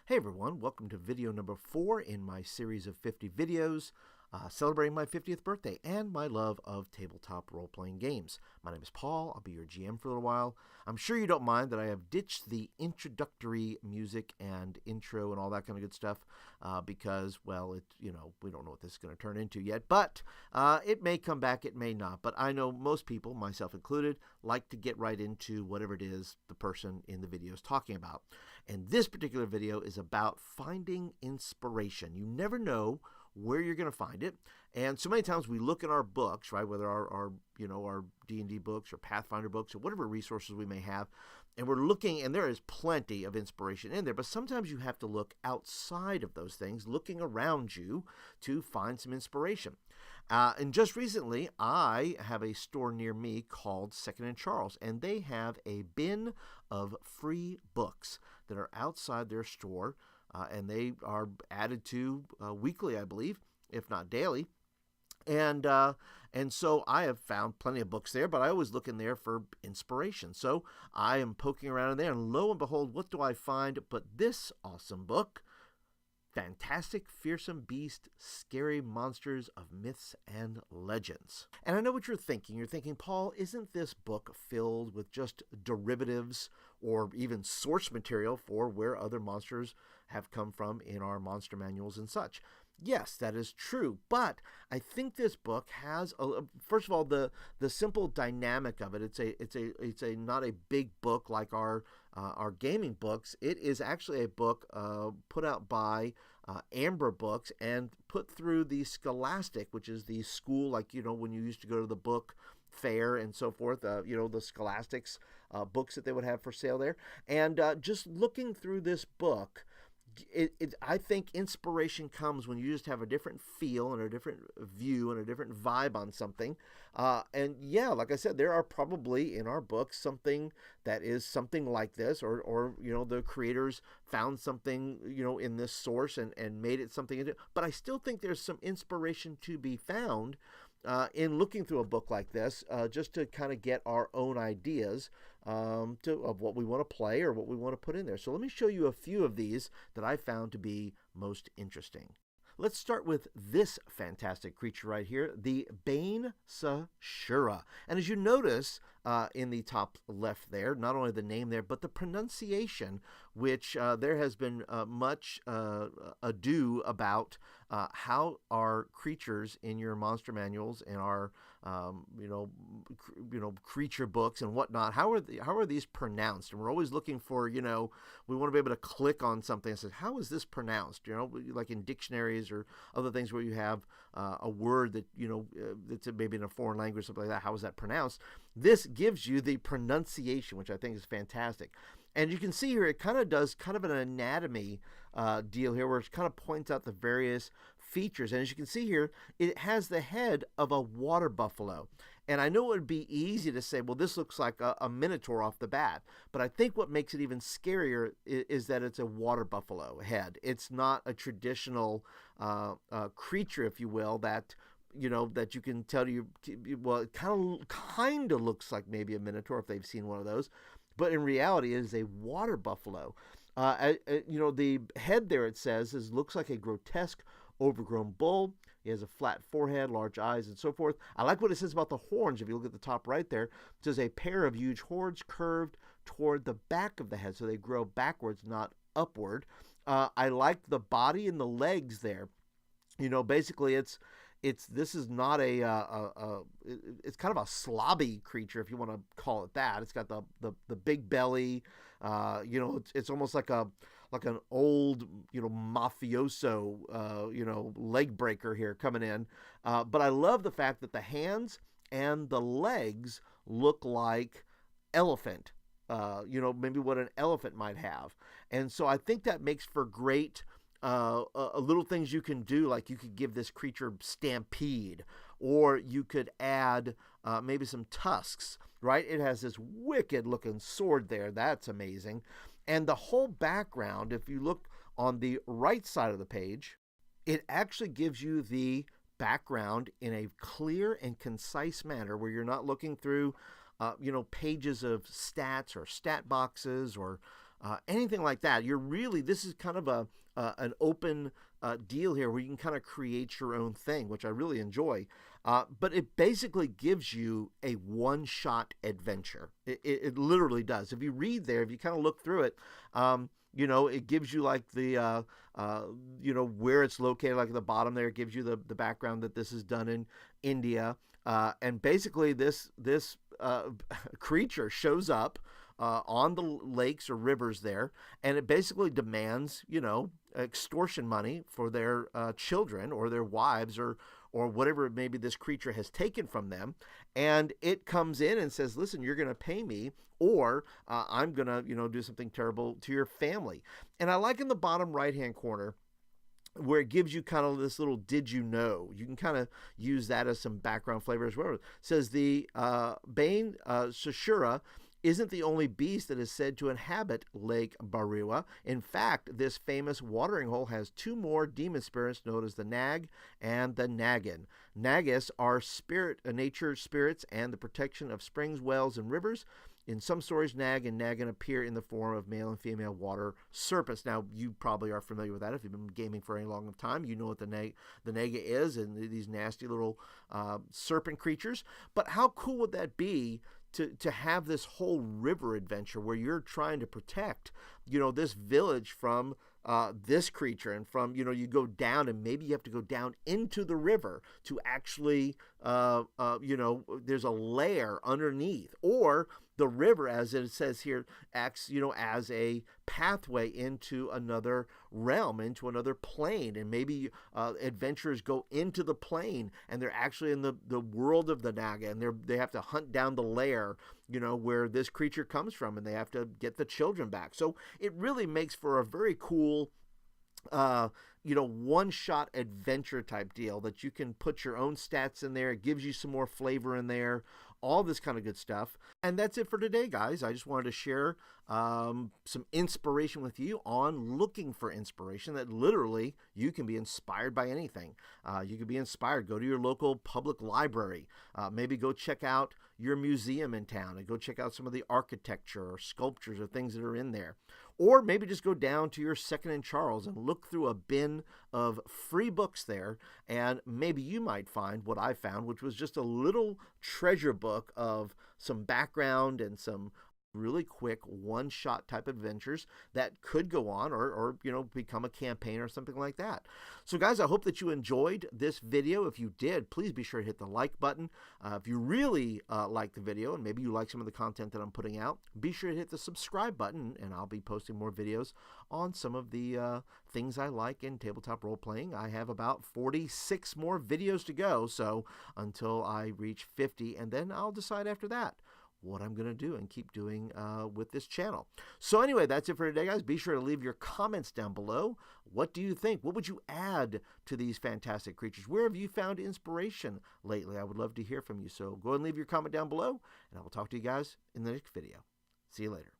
Hey everyone, welcome to video number 4 in my series of 50 videos celebrating my 50th birthday and my love of tabletop role-playing games. My name is Paul. I'll be your GM for a little while. I'm sure you don't mind that I have ditched the introductory music and intro and all that kind of good stuff because, well, we don't know what this is going to turn into yet, but it may come back, it may not. But I know most people, myself included, like to get right into whatever it is the person in the video is talking about. And this particular video is about finding inspiration. You never know where you're going to find it. And so many times we look in our books, right, whether our D&D books or Pathfinder books or whatever resources we may have, and we're looking, and there is plenty of inspiration in there, but sometimes you have to look outside of those things, looking around you to find some inspiration. And just recently, I have a store near me called Second and Charles, and they have a bin of free books that are outside their store, and they are added to weekly, I believe, if not daily. And so I have found plenty of books there, but I always look in there for inspiration. So I am poking around in there, and lo and behold, what do I find but this awesome book? Fantastic, Fearsome Beast, Scary Monsters of Myths and Legends. And I know what you're thinking. You're thinking, Paul, isn't this book filled with just derivatives or even source material for where other monsters have come from in our monster manuals and such? Yes, that is true, but I think this book has first of all the simple dynamic of it. It's a not a big book like our gaming books. It is actually a book put out by Amber Books and put through the Scholastic, which is the school, like when you used to go to the book fair and so forth, the Scholastic's books that they would have for sale there. And just looking through this book, I think inspiration comes when you just have a different feel and a different view and a different vibe on something. And yeah, like I said, there are probably in our books something that is something like this, or the creators found something, in this source and made it something. But I still think there's some inspiration to be found in looking through a book like this, just to kind of get our own ideas of what we want to play or what we want to put in there. So let me show you a few of these that I found to be most interesting. Let's start with this fantastic creature right here, the Bane Sashura. And as you notice in the top left there, not only the name there, but the pronunciation, which there has been much ado about how our creatures in your monster manuals and our creature books and whatnot, how are these pronounced? And we're always looking for, we want to be able to click on something and say, how is this pronounced? Like in dictionaries or other things where you have a word that, that's maybe in a foreign language, something like that. How is that pronounced? This gives you the pronunciation, which I think is fantastic. And you can see here, it kind of does kind of an anatomy deal here where it kind of points out the various features. And as you can see here, it has the head of a water buffalo. And I know it would be easy to say, well, this looks like a minotaur off the bat. But I think what makes it even scarier is that it's a water buffalo head. It's not a traditional creature, if you will, that that you can tell well, it kind of looks like maybe a minotaur if they've seen one of those. But in reality, it is a water buffalo. The head there, it says, looks like a grotesque, overgrown bull. He has a flat forehead, large eyes, and so forth. I like what it says about the horns. If you look at the top right there, it says a pair of huge horns curved toward the back of the head, so they grow backwards, not upward. I like the body and the legs there. Basically, this is not it's kind of a slobby creature, if you want to call it that. It's got the big belly. It's almost like an old mafioso leg breaker here coming in. But I love the fact that the hands and the legs look like elephant. Maybe what an elephant might have. And so I think that makes for great little things you can do, like you could give this creature stampede, or you could add maybe some tusks, right? It has this wicked looking sword there. That's amazing. And the whole background, if you look on the right side of the page, it actually gives you the background in a clear and concise manner where you're not looking through pages of stats or stat boxes or anything like that. This is kind of an open deal here where you can kind of create your own thing, which I really enjoy. But it basically gives you a one-shot adventure. It literally does. If you read there, if you kind of look through it, it gives you like the, where it's located, like at the bottom there. It gives you the background that this is done in India. And basically this creature shows up on the lakes or rivers there, and it basically demands, extortion money for their children or their wives or whatever maybe this creature has taken from them. And it comes in and says, listen, you're going to pay me, or I'm going to, do something terrible to your family. And I like in the bottom right-hand corner where it gives you kind of this little did you know. You can kind of use that as some background flavor as well. It says the Bane Sashura isn't the only beast that is said to inhabit Lake Bariwa. In fact, this famous watering hole has two more demon spirits known as the Nag and the Nagin. Nagas are nature spirits and the protection of springs, wells, and rivers. In some stories, Nag and Nagin appear in the form of male and female water serpents. Now, you probably are familiar with that. If you've been gaming for any long time, you know what the Naga is, and these nasty little serpent creatures. But how cool would that be to have this whole river adventure where you're trying to protect, this village from this creature, and from, you go down, and maybe you have to go down into the river to actually, there's a layer underneath, or the river, as it says here, acts, as a pathway into another realm, into another plane. And maybe adventurers go into the plane and they're actually in the world of the Naga, and they have to hunt down the lair, where this creature comes from, and they have to get the children back. So it really makes for a very cool one-shot adventure type deal that you can put your own stats in there. It gives you some more flavor in there, all this kind of good stuff. And that's it for today, guys. I just wanted to share some inspiration with you on looking for inspiration, that literally you can be inspired by anything. You can be inspired. Go to your local public library. Maybe go check out your museum in town and go check out some of the architecture or sculptures or things that are in there. Or maybe just go down to your Second and Charles and look through a bin of free books there, and maybe you might find what I found, which was just a little treasure book of some background and some really quick one-shot type adventures that could go on or become a campaign or something like that. So guys, I hope that you enjoyed this video. If you did, please be sure to hit the like button. If you really like the video, and maybe you like some of the content that I'm putting out, be sure to hit the subscribe button, and I'll be posting more videos on some of the things I like in tabletop role-playing. I have about 46 more videos to go, so until I reach 50, and then I'll decide after that what I'm going to do and keep doing with this channel. So anyway, that's it for today, guys. Be sure to leave your comments down below. What do you think? What would you add to these fantastic creatures? Where have you found inspiration lately? I would love to hear from you. So go ahead and leave your comment down below, and I will talk to you guys in the next video. See you later.